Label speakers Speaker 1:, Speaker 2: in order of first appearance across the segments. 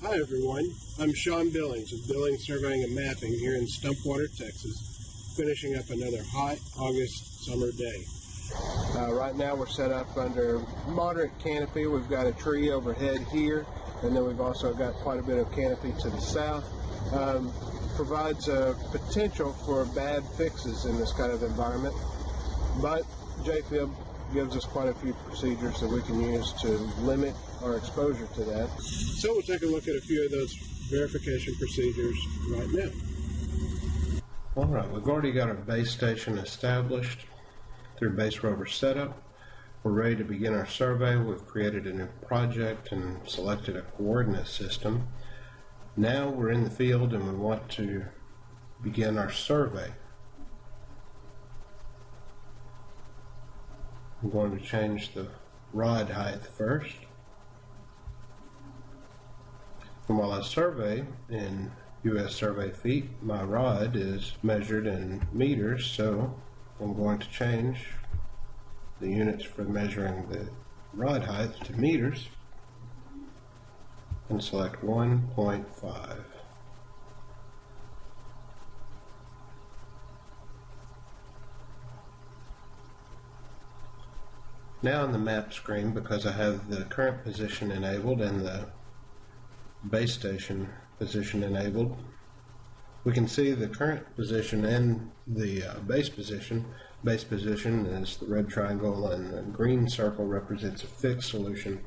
Speaker 1: Hi everyone, I'm Sean Billings of Billings Surveying and Mapping here in Stumpwater, Texas, finishing up another hot August summer day. Right now we're set up under moderate canopy. We've got a tree overhead here, and then we've also got quite a bit of canopy to the south. Provides a potential for bad fixes in this kind of environment, but JFib gives us quite a few procedures that we can use to limit our exposure to that. So we'll take a look at a few of those verification procedures right now. All right, we've already got our base station established through base rover setup. We're ready to begin our survey. We've created a new project and selected a coordinate system. Now we're in the field and we want to begin our survey. I'm going to change the rod height first. And while I survey in US survey feet, my rod is measured in meters, so I'm going to change the units for measuring the rod height to meters and select 1.5. Now on the map screen, because I have the current position enabled and the base station position enabled, we can see the current position and the base position. Base position is the red triangle and the green circle represents a fixed solution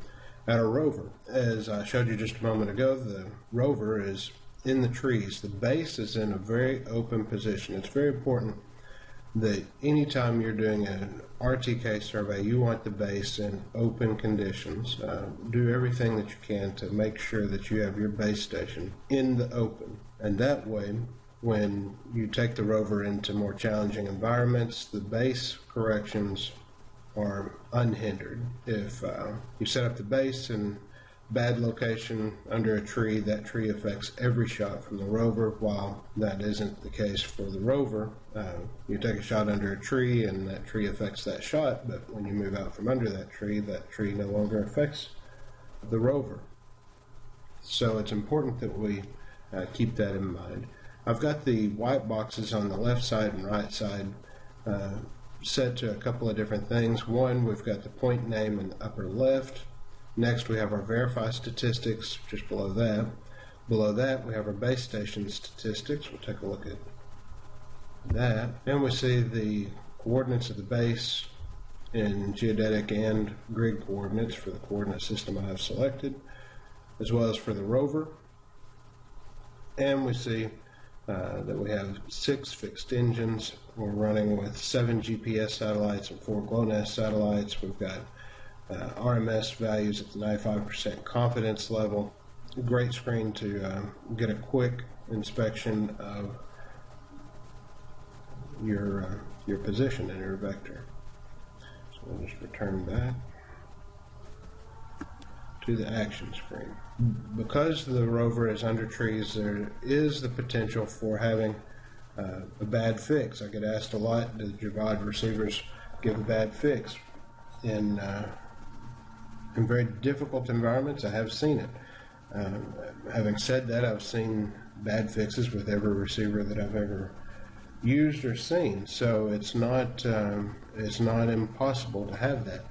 Speaker 1: at our rover. As I showed you just a moment ago, the rover is in the trees. The base is in a very open position. It's very important that anytime you're doing an RTK survey, you want the base in open conditions. Do everything that you can to make sure that you have your base station in the open. And that way, when you take the rover into more challenging environments, the base corrections are unhindered. If you set up the base in bad location under a tree, that tree affects every shot from the rover. While that isn't the case for the rover, you take a shot under a tree and that tree affects that shot, but when you move out from under that tree no longer affects the rover. So it's important that we keep that in mind. I've got the white boxes on the left side and right side set to a couple of different things. One, we've got the point name in the upper left. Next, we have our verify statistics just below that. Below that, we have our base station statistics. We'll take a look at that. And we see the coordinates of the base in geodetic and grid coordinates for the coordinate system I have selected, as well as for the rover. And we see that we have 6 fixed engines. We're running with 7 GPS satellites and 4 GLONASS satellites. We've got RMS values at the 95% confidence level. A great screen to get a quick inspection of your position and your vector. So we'll just return back to the action screen. Because the rover is under trees, there is the potential for having a bad fix. I get asked a lot, do the Debug receivers give a bad fix? In very difficult environments, I have seen it. Having said that, I've seen bad fixes with every receiver that I've ever used or seen, so it's not impossible to have that.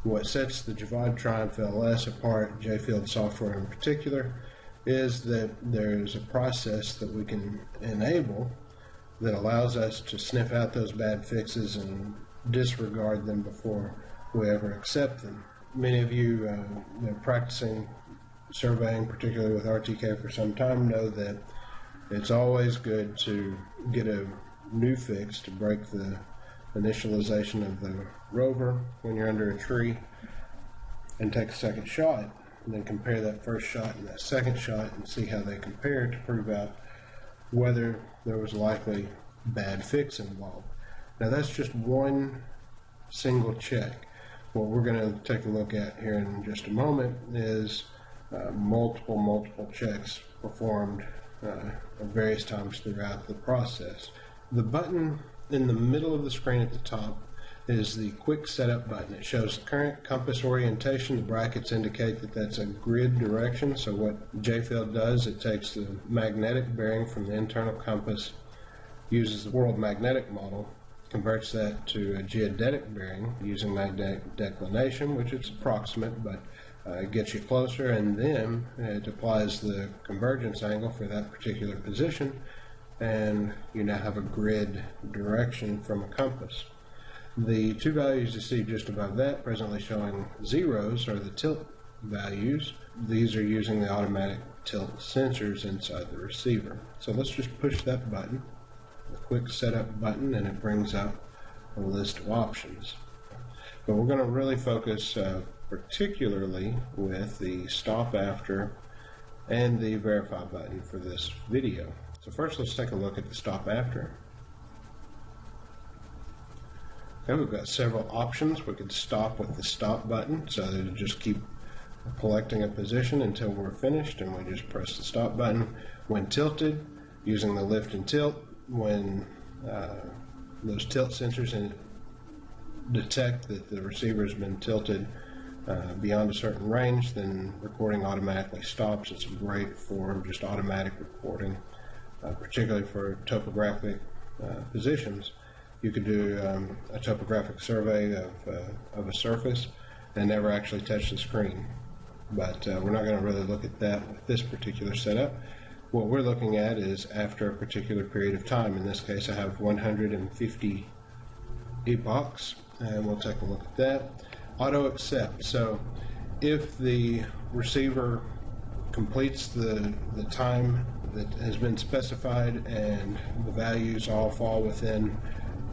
Speaker 1: What sets the Debug Triumph LS apart, JField software in particular, is that there's a process that we can enable that allows us to sniff out those bad fixes and disregard them before we ever accept them. Many of you practicing surveying, particularly with RTK for some time, know that it's always good to get a new fix to break the initialization of the rover when you're under a tree and take a second shot, and then compare that first shot and that second shot and see how they compare to prove out whether there was likely bad fix involved. Now that's just one single check. What we're going to take a look at here in just a moment is multiple checks performed at various times throughout the process. The button in the middle of the screen at the top is the quick setup button. It shows the current compass orientation. The brackets indicate that that's a grid direction. So what JField does, it takes the magnetic bearing from the internal compass, uses the world magnetic model, converts that to a geodetic bearing using magnetic declination, which is approximate, but it gets you closer, and then it applies the convergence angle for that particular position, and you now have a grid direction from a compass. The two values you see just above that, presently showing zeros, are the tilt values. These are using the automatic tilt sensors inside the receiver. So let's just push that button, the quick setup button, and it brings up a list of options. But we're going to really focus particularly with the stop after and the verify button for this video. So first let's take a look at the stop after. Okay, we've got several options. We could stop with the stop button, so it'll just keep collecting a position until we're finished, and we just press the stop button. When tilted, using the lift and tilt, when those tilt sensors detect that the receiver has been tilted beyond a certain range, then recording automatically stops. It's great for just automatic recording, particularly for topographic positions. You could do a topographic survey of a surface and never actually touch the screen. But we're not going to really look at that with this particular setup. What we're looking at is after a particular period of time. In this case, I have 150 epochs, and we'll take a look at that. Auto accept. So if the receiver completes the time that has been specified and the values all fall within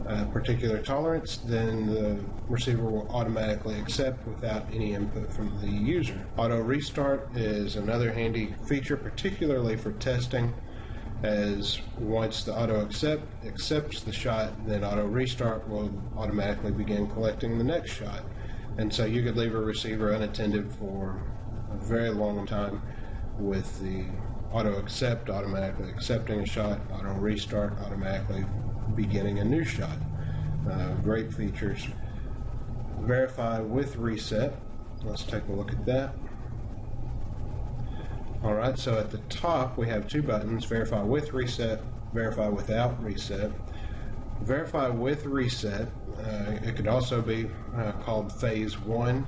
Speaker 1: a particular tolerance, then the receiver will automatically accept without any input from the user. Auto restart is another handy feature, particularly for testing, as once the auto accepts the shot, then auto restart will automatically begin collecting the next shot. And so you could leave a receiver unattended for a very long time with the auto accept automatically accepting a shot, auto restart automatically beginning a new shot. Great features. Verify with reset. Let's take a look at that. Alright, so at the top we have two buttons, verify with reset, verify without reset. Verify with reset, it could also be called phase 1.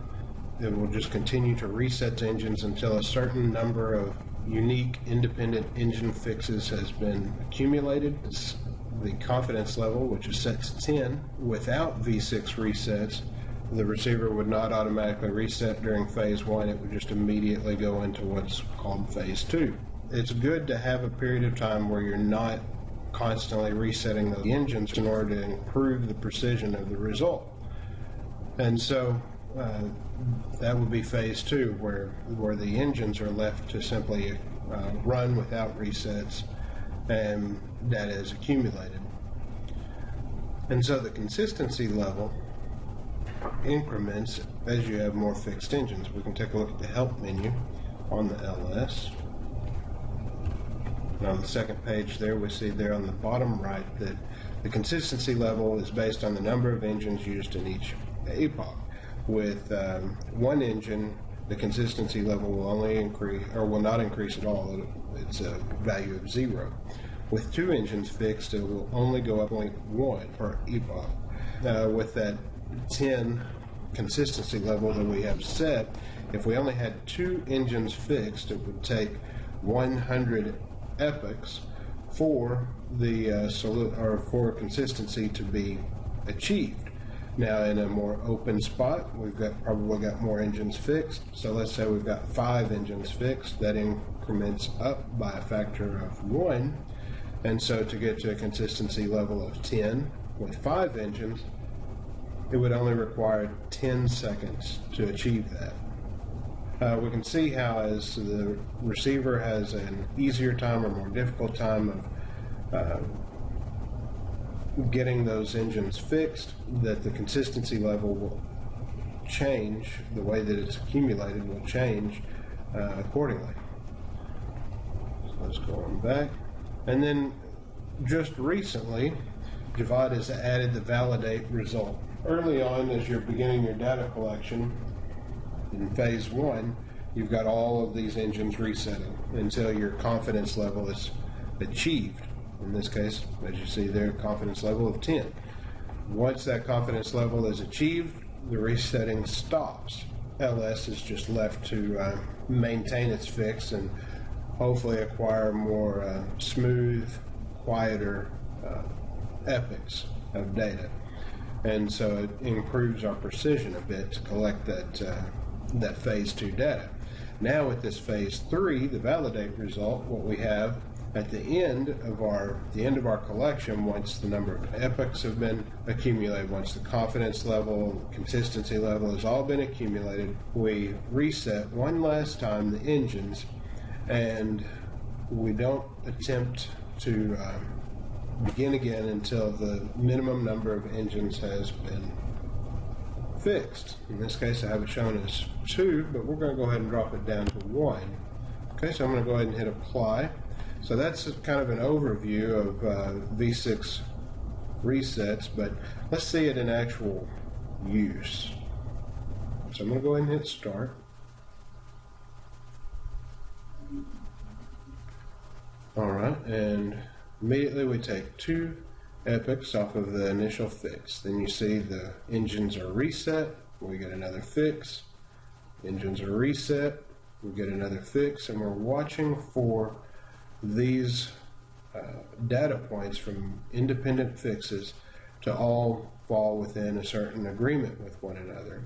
Speaker 1: It will just continue to reset the engines until a certain number of unique independent engine fixes has been accumulated. It's the confidence level, which is set to 10. Without V6 resets, the receiver would not automatically reset during phase 1. It would just immediately go into what's called phase 2. It's good to have a period of time where you're not constantly resetting the engines in order to improve the precision of the result. And so that would be phase 2, where the engines are left to simply run without resets and data is accumulated. And so the consistency level increments as you have more fixed engines. We can take a look at the help menu on the LS. And on the second page there, we see there on the bottom right that the consistency level is based on the number of engines used in each epoch. With one engine, the consistency level will only increase, or will not increase at all. It's a value of 0. With two engines fixed, it will only go up 0.1 per epoch. With that 10 consistency level that we have set, if we only had two engines fixed, it would take 100 epochs for the for consistency to be achieved. Now, in a more open spot, we've probably got more engines fixed. So let's say we've got 5 engines fixed. That increments up by a factor of 1. And so to get to a consistency level of 10 with 5 engines, it would only require 10 seconds to achieve that. We can see how as the receiver has an easier time or more difficult time of getting those engines fixed, that the consistency level will change, the way that it's accumulated will change accordingly. So let's go on back. And then just recently, Javad has added the validate result. early on, as you're beginning your data collection in phase 1, you've got all of these engines resetting until your confidence level is achieved. In this case, as you see there, confidence level of 10. Once that confidence level is achieved, the resetting stops. LS is just left to maintain its fix and hopefully acquire more smooth, quieter epochs of data. And so it improves our precision a bit to collect that phase 2 data. Now with this phase 3, the validate result, what we have at the end of our collection, once the number of epochs have been accumulated, once the confidence level, consistency level has all been accumulated, we reset one last time the engines, and we don't attempt to begin again until the minimum number of engines has been fixed. In this case, I have it shown as 2, but we're going to go ahead and drop it down to 1. Okay, so I'm going to go ahead and hit apply. So that's kind of an overview of V6 resets, but let's see it in actual use. So I'm going to go ahead and hit start. Alright, and immediately we take 2 epochs off of the initial fix. Then you see the engines are reset, we get another fix. Engines are reset, we get another fix, and we're watching for these data points from independent fixes to all fall within a certain agreement with one another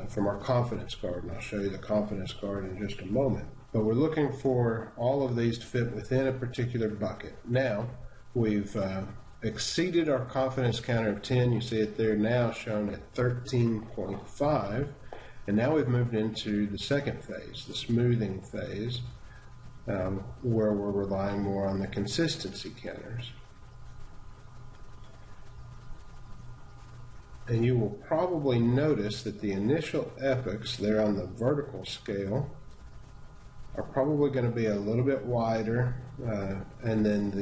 Speaker 1: from our confidence card, and I'll show you the confidence card in just a moment. But we're looking for all of these to fit within a particular bucket. Now we've exceeded our confidence counter of 10. You see it there now shown at 13.5, and now we've moved into the second phase, the smoothing phase, where we're relying more on the consistency counters. And you will probably notice that the initial epochs there on the vertical scale are probably going to be a little bit wider, and then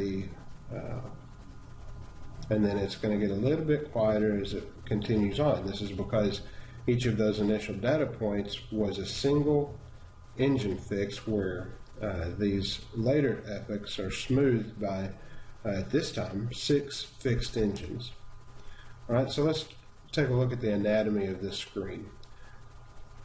Speaker 1: it's going to get a little bit quieter as it continues on. This is because each of those initial data points was a single engine fix, where these later epochs are smoothed by, at this time, 6 fixed engines. All right, so let's take a look at the anatomy of this screen.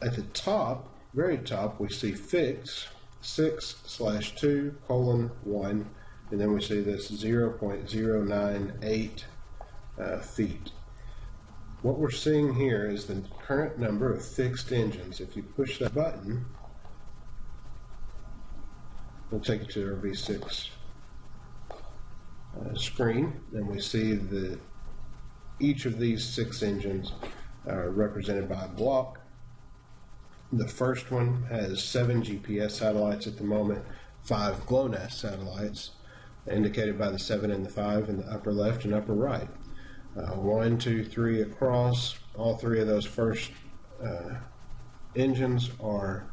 Speaker 1: At the top, very top, we see fix 6/2:1, and then we see this 0.098 feet. What we're seeing here is the current number of fixed engines. If you push that button, we'll take you to our V6 screen, and we see that each of these 6 engines are represented by a block. The first one has 7 GPS satellites at the moment, 5 GLONASS satellites, indicated by the 7 and the 5 in the upper left and upper right. 1, 2, 3 across. All 3 of those first engines are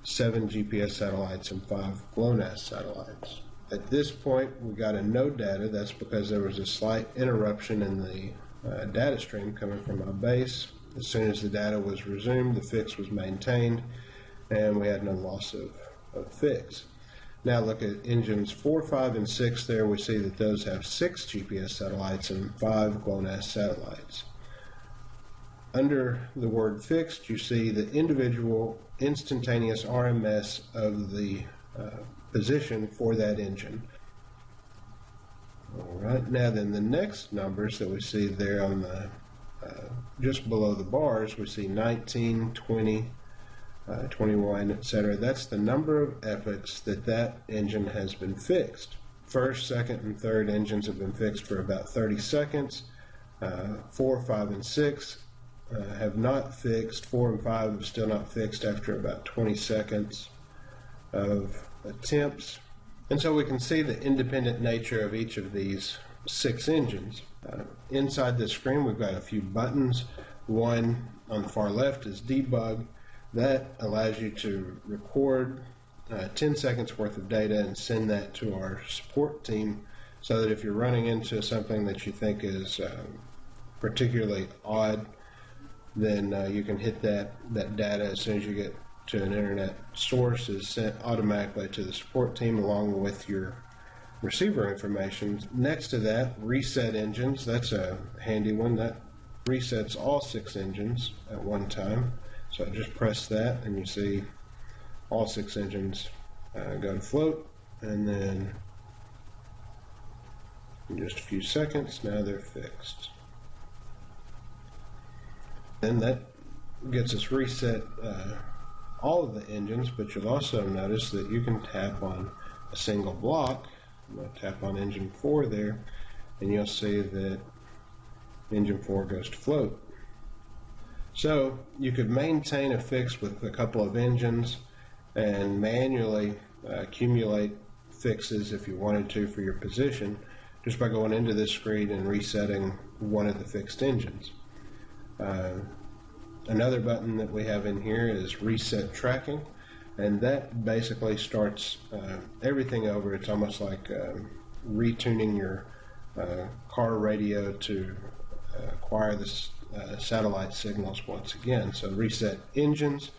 Speaker 1: 7 GPS satellites and 5 GLONASS satellites. At this point, we got a no data. That's because there was a slight interruption in the data stream coming from our base. As soon as the data was resumed, the fix was maintained, and we had no loss of fix. Now look at engines 4, 5, and 6 there. We see that those have 6 GPS satellites and 5 GLONASS satellites. Under the word fixed, you see the individual instantaneous RMS of the position for that engine. All right, now then the next numbers that we see there on the just below the bars, we see 19, 20, 21, etc. That's the number of epochs that engine has been fixed. First, second, and third engines have been fixed for about 30 seconds. 4, 5, and 6 have not fixed. 4 and 5 have still not fixed after about 20 seconds of attempts. And so we can see the independent nature of each of these 6 engines. Inside this screen, we've got a few buttons. One on the far left is Debug. That allows you to record 10 seconds worth of data and send that to our support team, so that if you're running into something that you think is particularly odd, then you can hit that data as soon as you get to an internet source is sent automatically to the support team along with your receiver information. Next to that, reset engines. That's a handy one. That resets all 6 engines at one time. So I just press that and you see all 6 engines go to float, and then in just a few seconds now they're fixed. Then that gets us reset all of the engines, but you'll also notice that you can tap on a single block. I'm going to tap on engine 4 there, and you'll see that engine 4 goes to float. So you could maintain a fix with a couple of engines and manually accumulate fixes if you wanted to for your position just by going into this screen and resetting one of the fixed engines. Another button that we have in here is reset tracking, and that basically starts everything over. It's almost like retuning your car radio to acquire the satellite signals once again. So reset engines,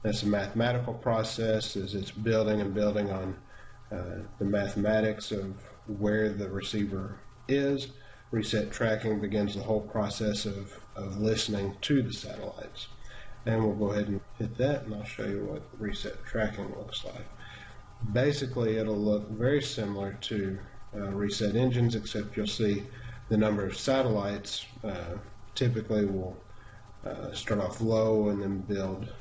Speaker 1: that's a mathematical process as it's building and building on the mathematics of where the receiver is. Reset tracking begins the whole process of listening to the satellites. And we'll go ahead and hit that, and I'll show you what reset tracking looks like. Basically, it'll look very similar to reset engines, except you'll see the number of satellites typically will start off low and then build.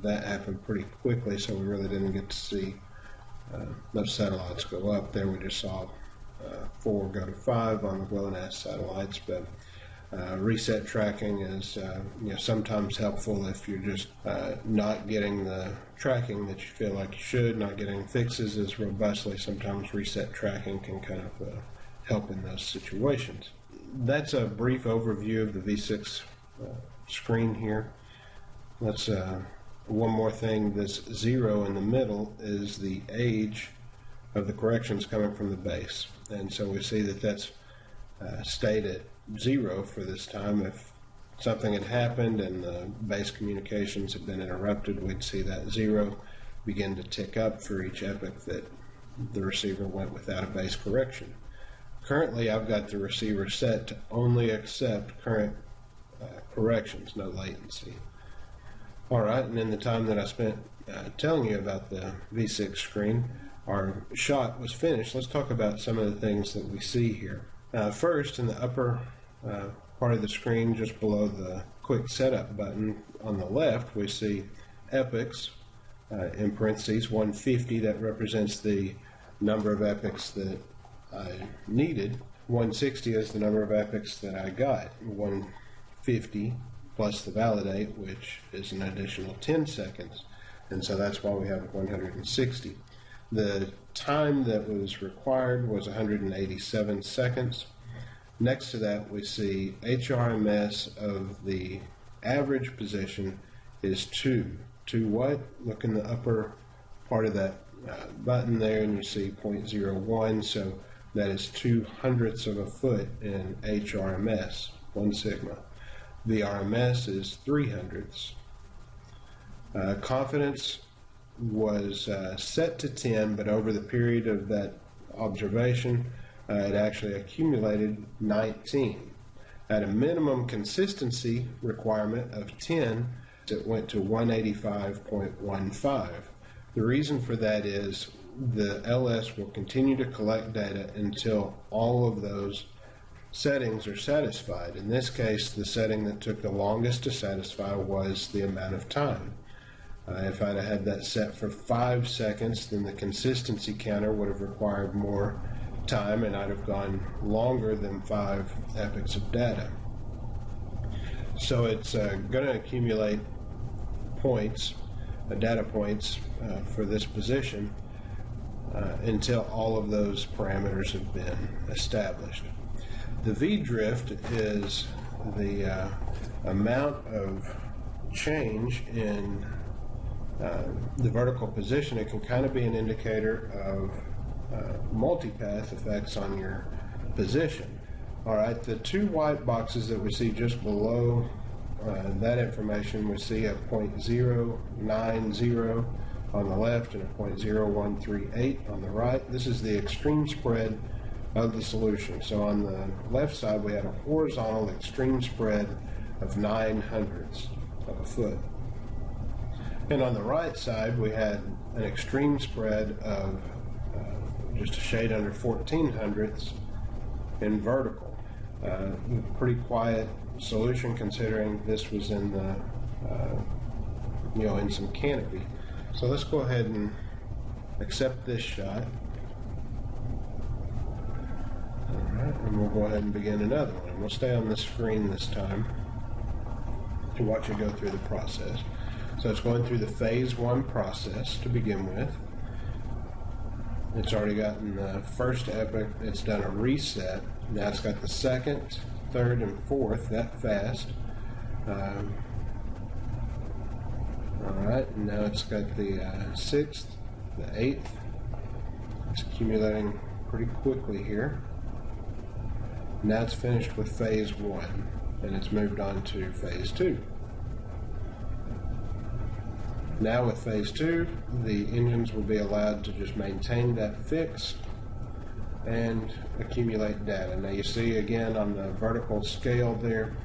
Speaker 1: That happened pretty quickly, so we really didn't get to see those satellites go up. There we just saw 4 go to 5 on the GLONASS satellites, but reset tracking is sometimes helpful if you're just not getting the tracking that you feel like you should, not getting fixes as robustly. Sometimes reset tracking can kind of help in those situations. That's a brief overview of the V6 screen here. Let's one more thing. This 0 in the middle is the age of the corrections coming from the base, and so we see that that's stayed at 0 for this time. If something had happened and the base communications had been interrupted, we'd see that 0 begin to tick up for each epoch that the receiver went without a base correction. Currently, I've got the receiver set to only accept current corrections, no latency. Alright, and in the time that I spent telling you about the V6 screen, our shot was finished. Let's talk about some of the things that we see here. First, in the upper part of the screen, just below the quick setup button on the left, we see epochs, in parentheses 150. That represents the number of epochs that I needed. 160 is the number of epochs that I got. 150 plus the validate, which is an additional 10 seconds. And so that's why we have 160. The time that was required was 187 seconds. Next to that, we see HRMS of the average position is 2. 2 what? Look in the upper part of that button there, and you see 0.01. So that is 2/100ths of a foot in HRMS, 1 sigma. VRMS is 3/100ths. Confidence was set to 10, but over the period of that observation, it actually accumulated 19. At a minimum consistency requirement of 10, it went to 185.15. The reason for that is the LS will continue to collect data until all of those settings are satisfied. In this case, the setting that took the longest to satisfy was the amount of time. If I'd have had that set for 5 seconds, then the consistency counter would have required more time, and I'd have gone longer than 5 epochs of data. So it's going to accumulate points, data points for this position until all of those parameters have been established. The V drift is the amount of change in the vertical position. It can kind of be an indicator of multipath effects on your position. All right, the two white boxes that we see just below that information, we see a 0.090 on the left and a 0.0138 on the right. This is the extreme spread of the solution. So on the left side, we had a horizontal extreme spread of 9/100ths of a foot. And on the right side, we had an extreme spread of just a shade under 14/100ths in vertical. Pretty quiet solution considering this was in the, in some canopy. So let's go ahead and accept this shot. All right, and we'll go ahead and begin another one. We'll stay on the screen this time to watch it go through the process. So it's going through the phase 1 process to begin with. It's already gotten the first epoch. It's done a reset. Now it's got the second, third, and fourth that fast. All right, and now it's got the 6th, the 8th. It's accumulating pretty quickly here. Now it's finished with phase 1, and it's moved on to phase 2. Now with phase 2, the engines will be allowed to just maintain that fix and accumulate data. Now you see again on the vertical scale there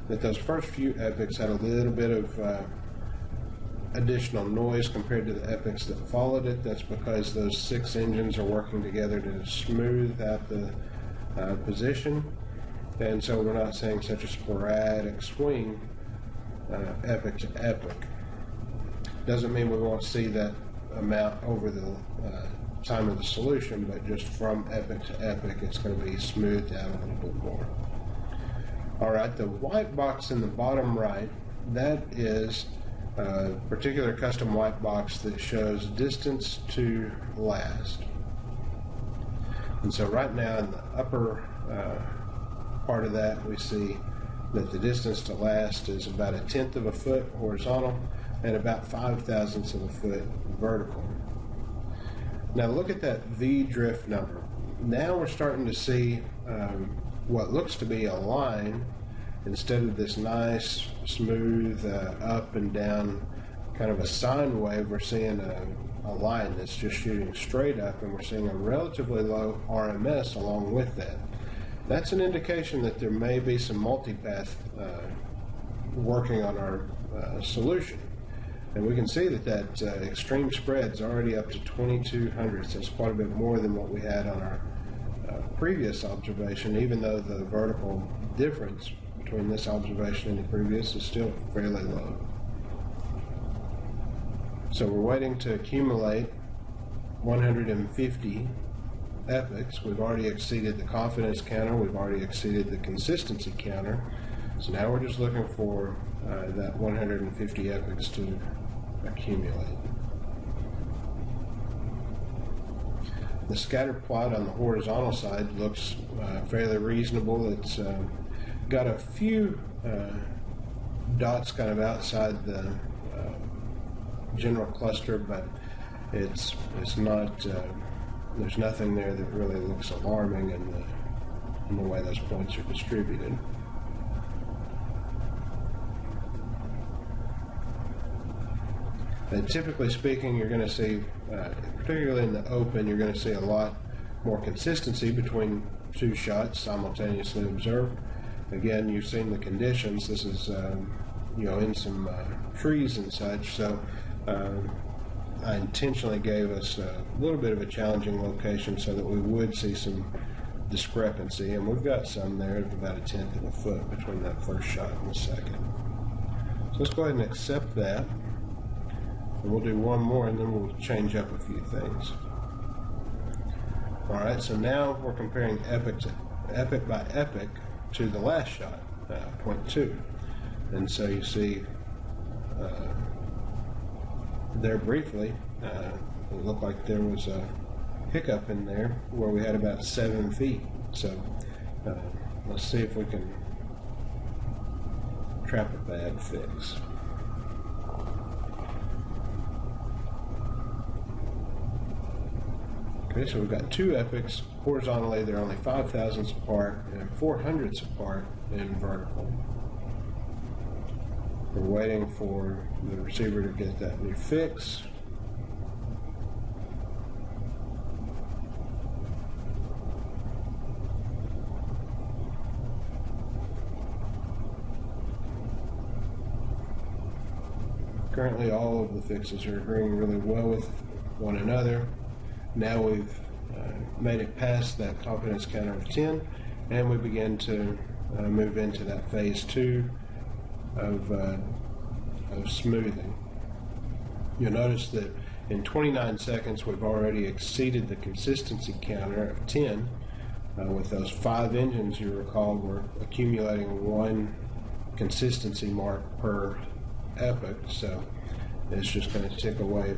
Speaker 1: that those first few epochs had a little bit of additional noise compared to the epochs that followed it. That's because those 6 engines are working together to smooth out the position, and so we're not seeing such a sporadic swing epoch to epoch. Doesn't mean we won't see that amount over the time of the solution, but just from epoch to epoch, it's going to be smoothed out a little bit more. All right, the white box in the bottom right, that is a particular custom white box that shows distance to last. And so right now in the upper part of that, we see that the distance to last is about 1/10 of a foot horizontal and about 5/1000ths of a foot vertical. Now look at that V drift number. Now we're starting to see what looks to be a line instead of this nice smooth up and down kind of a sine wave. We're seeing a line that's just shooting straight up, and we're seeing a relatively low RMS along with that. That's an indication that there may be some multipath working on our solution. And we can see that extreme spread's already up to 22/100ths. That's quite a bit more than what we had on our previous observation, even though the vertical difference between this observation and the previous is still fairly low. So we're waiting to accumulate 150 epochs. We've already exceeded the confidence counter. We've already exceeded the consistency counter. So now we're just looking for that 150 epochs to accumulate. The scatter plot on the horizontal side looks fairly reasonable. It's got a few dots kind of outside the general cluster, but it's not. There's nothing there that really looks alarming in the way those points are distributed. And typically speaking, you're going to see, particularly in the open, you're going to see a lot more consistency between 2 shots simultaneously observed. Again, you've seen the conditions. This is, in some trees and such. So I intentionally gave us a little bit of a challenging location so that we would see some discrepancy, and we've got some there of about 1/10 of a foot between that first shot and the second. So let's go ahead and accept that. And we'll do one more, and then we'll change up a few things. All right, so now we're comparing epoch by epoch to the last shot, point 2. And so you see there briefly, it looked like there was a hiccup in there where we had about 7 feet. So let's see if we can trap a bad fix. Okay, so we've got two epochs. Horizontally, they're only 5 thousandths apart and 400ths apart in vertical. We're waiting for the receiver to get that new fix. Currently, all of the fixes are agreeing really well with one another. Now we've made it past that confidence counter of 10, and we begin to move into that phase 2 of smoothing. You'll notice that in 29 seconds we've already exceeded the consistency counter of 10. With those 5 engines, you recall, we're accumulating 1 consistency mark per epoch, so it's just going to tick away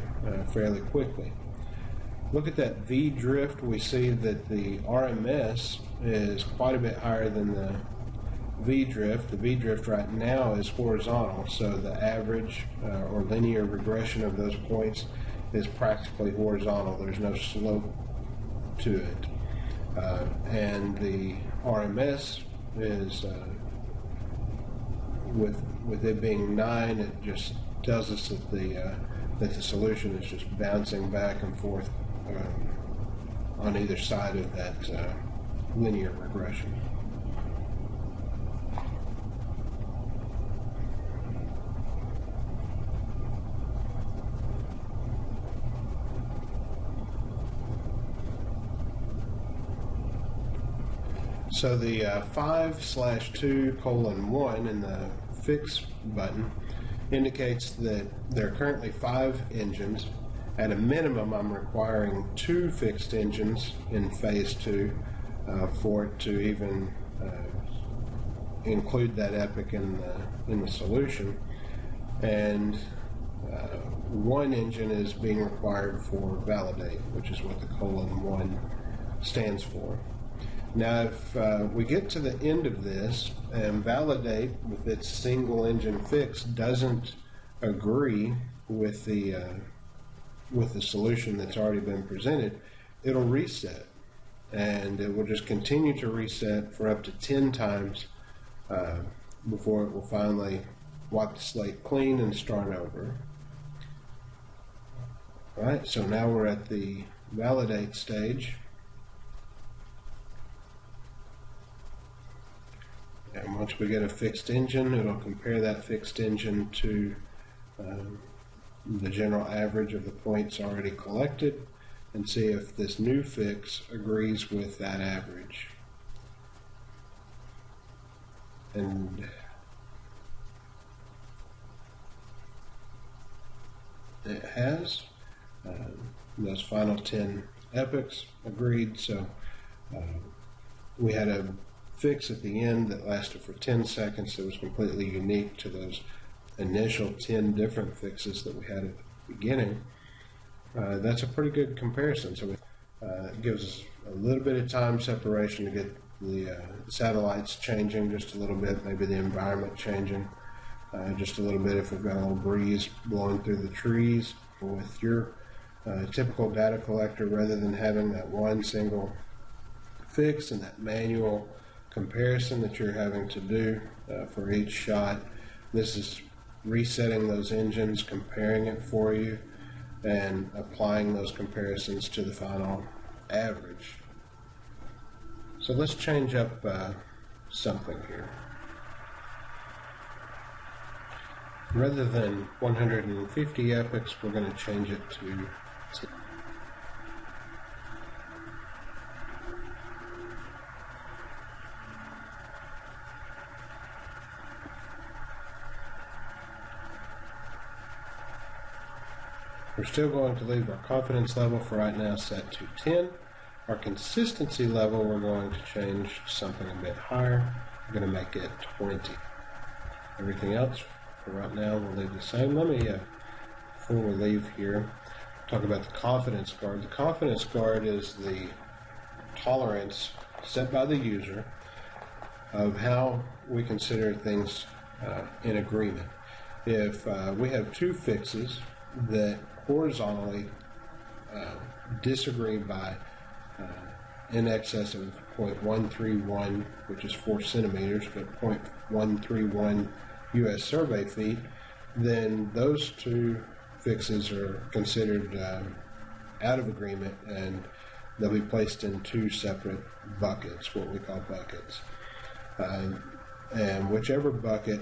Speaker 1: fairly quickly. Look at that V drift. We see that the RMS is quite a bit higher than the V drift. The V drift right now is horizontal, so the average or linear regression of those points is practically horizontal. There's no slope to it. And the RMS is with it being 9, it just tells us that the solution is just bouncing back and forth on either side of that linear regression. So the 5/2:1 in the fix button indicates that there are currently 5 engines. At a minimum, I'm requiring 2 fixed engines in phase 2 for it to even include that epoch in the solution, and 1 engine is being required for validate, which is what the :1 stands for. Now, if we get to the end of this and validate with its single engine fix doesn't agree with the solution that's already been presented, it'll reset, and it will just continue to reset for up to 10 times before it will finally wipe the slate clean and start over. All right, so now we're at the validate stage. And once we get a fixed engine, it'll compare that fixed engine to the general average of the points already collected and see if this new fix agrees with that average. And it has. Those final 10 epochs agreed, so we had a fix at the end that lasted for 10 seconds that was completely unique to those initial 10 different fixes that we had at the beginning. That's a pretty good comparison. So it gives us a little bit of time separation to get the satellites changing just a little bit, maybe the environment changing just a little bit if we've got a little breeze blowing through the trees. With your typical data collector, rather than having that one single fix and that manual comparison that you're having to do for each shot, this is resetting those engines, comparing it for you, and applying those comparisons to the final average. So let's change up something here. Rather than 150 epochs, we're going to change it to 10. We're still going to leave our confidence level for right now set to 10. Our consistency level we're going to change to something a bit higher. We're going to make it 20. Everything else for right now we'll leave the same. Let me, before we leave here, talk about the confidence guard. The confidence guard is the tolerance set by the user of how we consider things in agreement. If we have two fixes that horizontally disagree by in excess of 0.131, which is 4 centimeters, but 0.131 U.S. survey feet, then those two fixes are considered out of agreement, and they'll be placed in two separate buckets, what we call buckets. And whichever bucket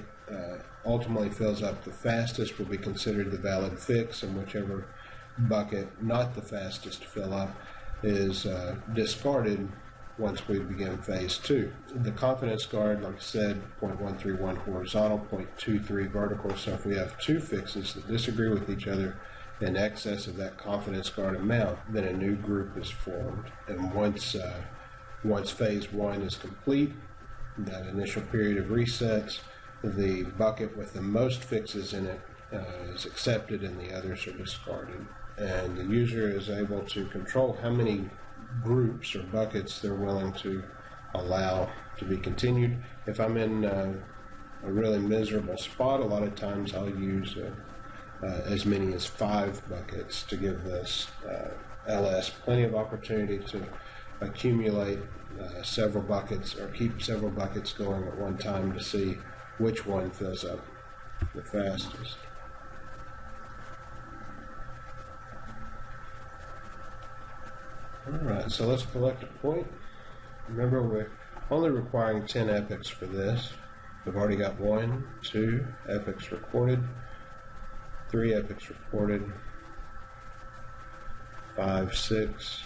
Speaker 1: ultimately fills up the fastest will be considered the valid fix, and whichever bucket not the fastest to fill up is discarded once we begin phase 2. The confidence guard, like I said, 0.131 horizontal, 0.23 vertical, so if we have two fixes that disagree with each other in excess of that confidence guard amount, then a new group is formed. And once phase 1 is complete, that initial period of resets, the bucket with the most fixes in it is accepted and the others are discarded. And the user is able to control how many groups or buckets they're willing to allow to be continued. If I'm in a really miserable spot, a lot of times I'll use as many as 5 buckets to give this LS plenty of opportunity to accumulate several buckets or keep several buckets going at one time to see which one fills up the fastest. Alright, so let's collect a point. Remember, we're only requiring 10 epochs for this. We've already got 1, 2 epochs recorded, 3 epochs recorded, 5, 6.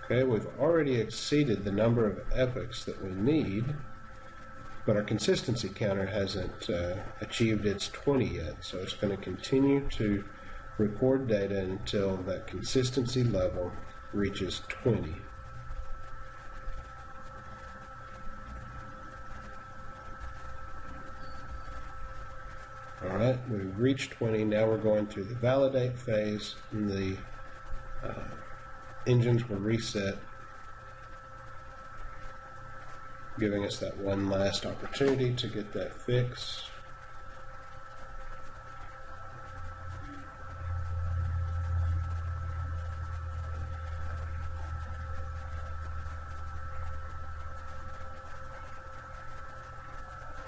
Speaker 1: Okay, we've already exceeded the number of epochs that we need, but our consistency counter hasn't achieved its 20 yet, so it's going to continue to record data until that consistency level reaches 20. Alright, we've reached 20. Now we're going through the validate phase, and the engines will reset, giving us that one last opportunity to get that fix.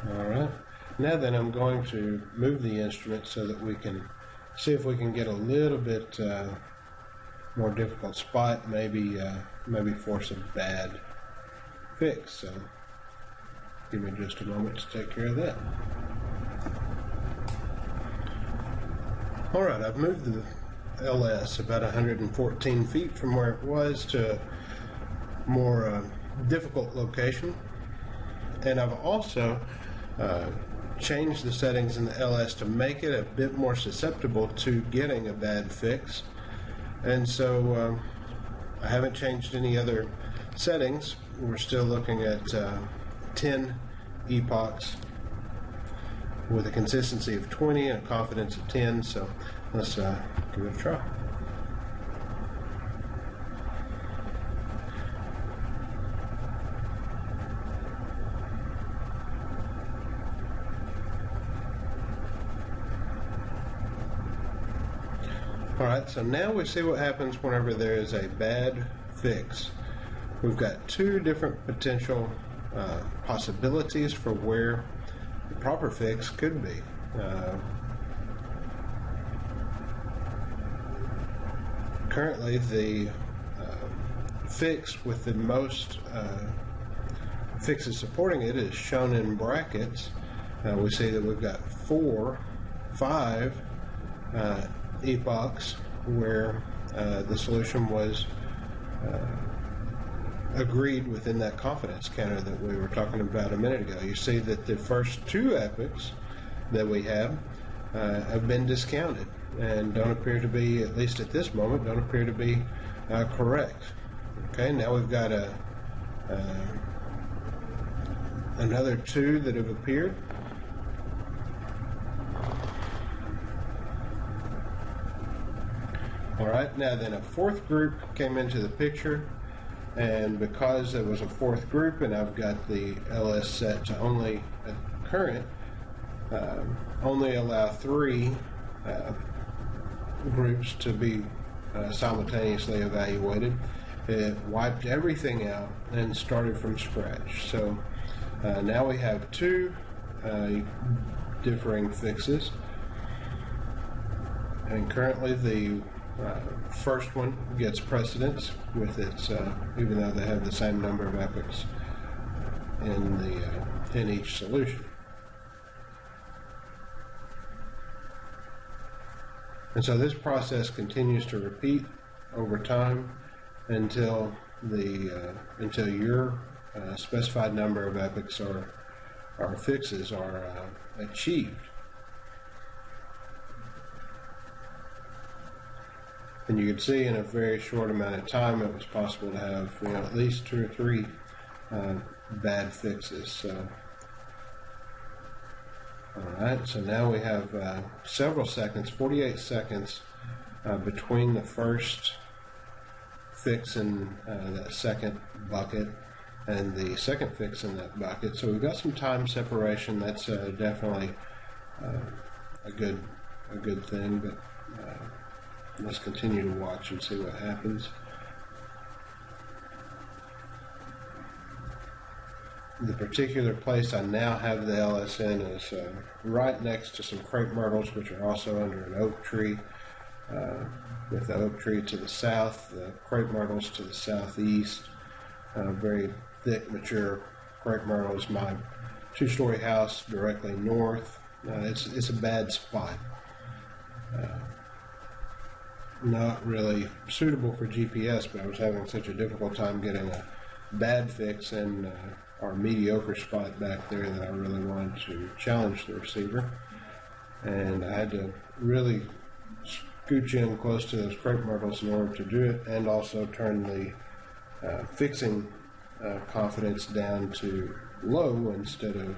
Speaker 1: Alright, now then I'm going to move the instrument so that we can see if we can get a little bit more difficult spot, maybe force a bad fix. So give me just a moment to take care of that. Alright, I've moved the LS about 114 feet from where it was to a more difficult location, and I've also changed the settings in the LS to make it a bit more susceptible to getting a bad fix. And so I haven't changed any other settings. We're still looking at 10 epochs with a consistency of 20 and a confidence of 10. So let's give it a try. Alright, so now we see what happens whenever there is a bad fix. We've got two different potential possibilities for where the proper fix could be. Currently, the fix with the most fixes supporting it is shown in brackets. We see that we've got 5 epochs where the solution was agreed within that confidence counter that we were talking about a minute ago. You see that the first 2 epochs that we have been discounted and don't appear to be, at least at this moment, don't appear to be correct. Okay, now we've got another 2 that have appeared. Alright, now then a 4th group came into the picture, and because it was a 4th group and I've got the LS set to only current, only allow 3 groups to be simultaneously evaluated. It wiped everything out and started from scratch. So now we have two differing fixes, and currently the first one gets precedence with its, even though they have the same number of epochs in each solution. And so this process continues to repeat over time until your specified number of epochs or fixes are achieved. And you can see in a very short amount of time it was possible to have at least 2 or 3 bad fixes. So, alright, so now we have several seconds, 48 seconds between the first fix in that second bucket and the second fix in that bucket. So we've got some time separation. That's definitely a good thing, but let's continue to watch and see what happens. The particular place I now have the LSN is right next to some crepe myrtles, which are also under an oak tree, with the oak tree to the south, the crepe myrtles to the southeast. Very thick, mature crepe myrtles. My 2-story house directly north. It's a bad spot. Not really suitable for GPS, but I was having such a difficult time getting a bad fix in our mediocre spot back there that I really wanted to challenge the receiver. And I had to really scooch in close to those crepe myrtles in order to do it, and also turn the fixing confidence down to low instead of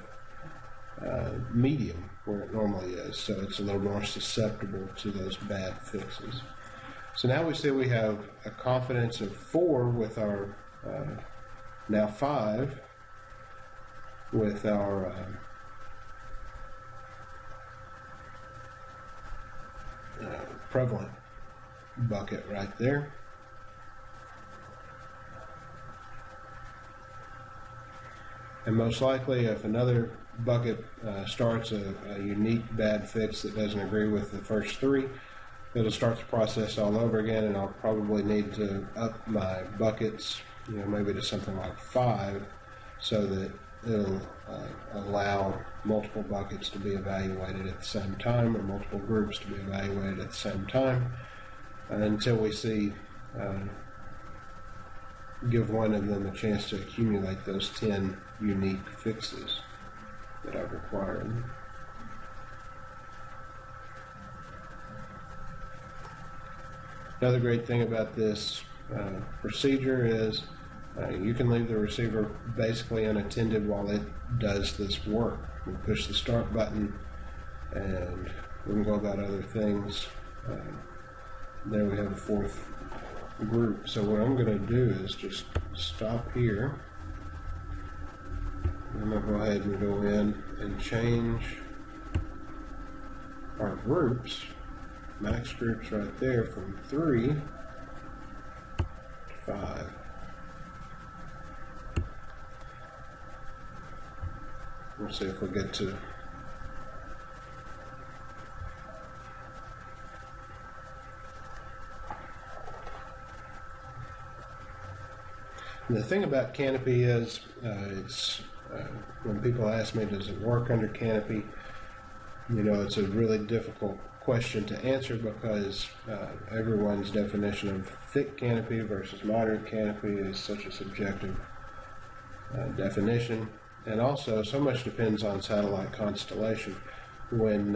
Speaker 1: medium where it normally is, so it's a little more susceptible to those bad fixes. So now we see we have a confidence of 4 with our now 5 with our prevalent bucket right there. And most likely, if another bucket starts a unique bad fix that doesn't agree with the first 3, it'll start the process all over again, and I'll probably need to up my buckets, maybe to something like 5, so that it'll allow multiple buckets to be evaluated at the same time, or multiple groups to be evaluated at the same time, until we see give one of them a chance to accumulate those 10 unique fixes that I've required. Another great thing about this procedure is you can leave the receiver basically unattended while it does this work. We push the start button and we can go about other things. There we have a 4th group. So what I'm going to do is just stop here. I'm going to go ahead and go in and change our groups, max groups right there, from 3 to 5. We'll see if we get to the thing about Canopy is when people ask me, does it work under Canopy? It's a really difficult question to answer because everyone's definition of thick canopy versus moderate canopy is such a subjective definition. And also, so much depends on satellite constellation. When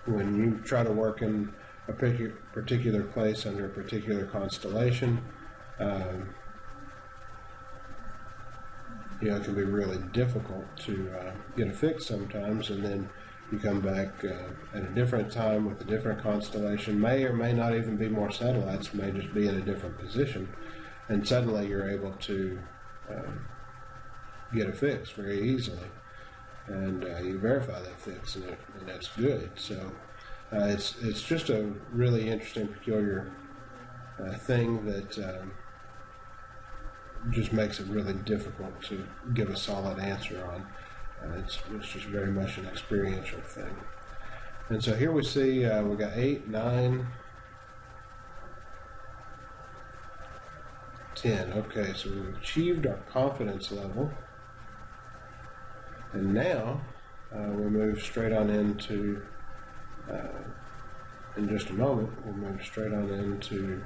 Speaker 1: you try to work in a particular place under a particular constellation, it can be really difficult to get a fix sometimes, and then you come back at a different time with a different constellation, may or may not even be more satellites, may just be in a different position, and suddenly you're able to get a fix very easily, and you verify that fix, and that's good. So It's just a really interesting, peculiar thing that just makes it really difficult to give a solid answer on. It's just very much an experiential thing. And so here we see we got 8, 9, 10. Okay, so we've achieved our confidence level. And now we move straight on into, in just a moment, we'll move straight on into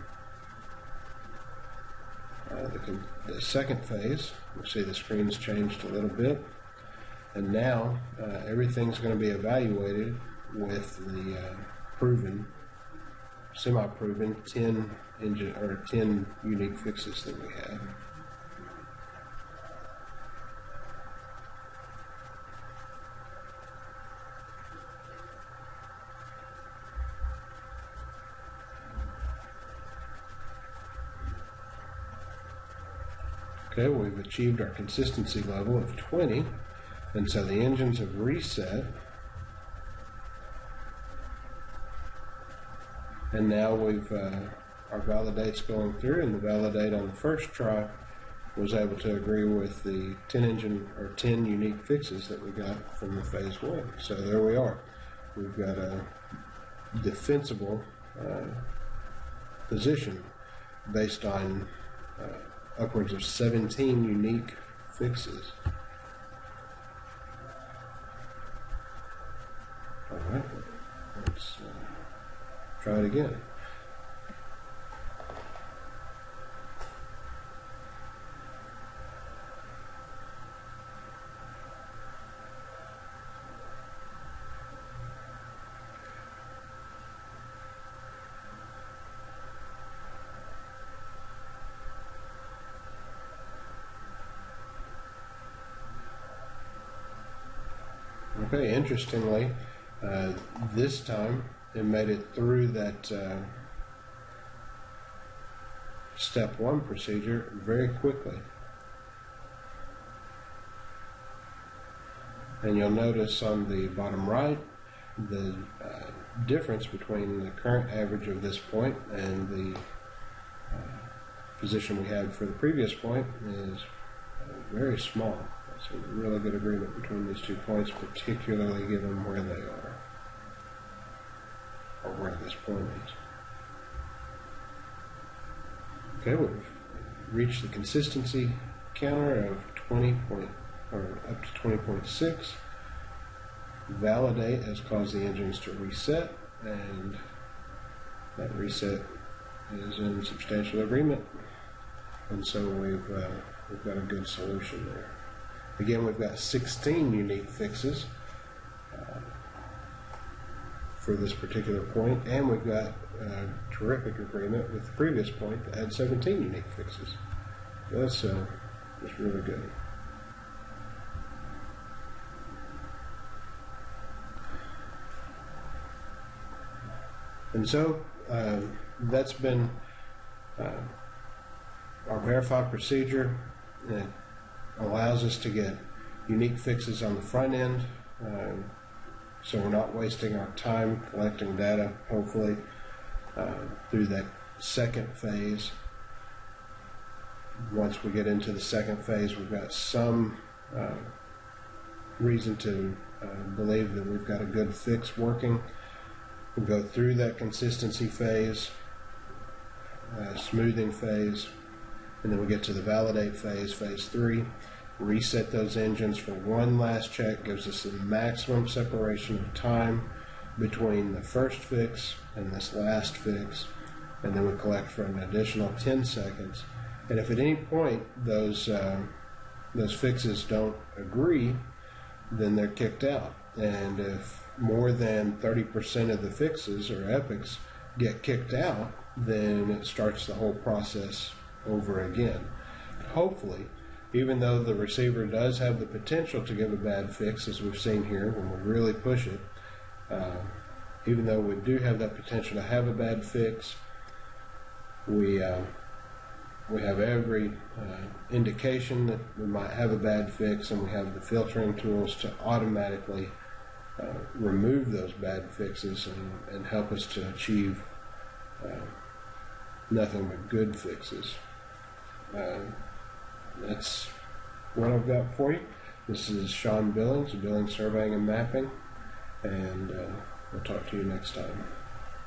Speaker 1: the second phase. We'll see the screen's changed a little bit. And now everything's going to be evaluated with the proven, semi-proven 10 unique fixes that we have. Okay, we've achieved our consistency level of 20, and so the engines have reset. And now we've our validate's going through, and the validate on the first try was able to agree with the 10 unique fixes that we got from the phase 1. So there we are. We've got a defensible position based on upwards of 17 unique fixes. All right, let's try it again. Okay, interestingly, this time it made it through that step 1 procedure very quickly. And you'll notice on the bottom right the difference between the current average of this point and the position we had for the previous point is very small. So a really good agreement between these 2 points, particularly given where they are, or where this point is. Okay, we've reached the consistency counter of 20 point, or up to 20.6. Validate has caused the engines to reset, and that reset is in substantial agreement, and so we've got a good solution there. Again, we've got 16 unique fixes for this particular point, and we've got a terrific agreement with the previous point that had 17 unique fixes. That's really good. And so that's been our verified procedure. It allows us to get unique fixes on the front end, so we're not wasting our time collecting data, hopefully, through that second phase. Once we get into the second phase, we've got some reason to believe that we've got a good fix working. We'll go through that consistency phase, smoothing phase, and then we get to the validate phase, phase 3. Reset those engines for one last check, gives us the maximum separation of time between the first fix and this last fix, and then we collect for an additional 10 seconds. And if at any point those fixes don't agree, then they're kicked out. And if more than 30% of the fixes or epochs get kicked out, then it starts the whole process over again. Hopefully, even though the receiver does have the potential to give a bad fix, as we've seen here when we really push it, even though we do have that potential to have a bad fix, we have every indication that we might have a bad fix, and we have the filtering tools to automatically remove those bad fixes and help us to achieve nothing but good fixes. That's what I've got for you. This is Sean Billings, Billings Surveying and Mapping, and we'll talk to you next time.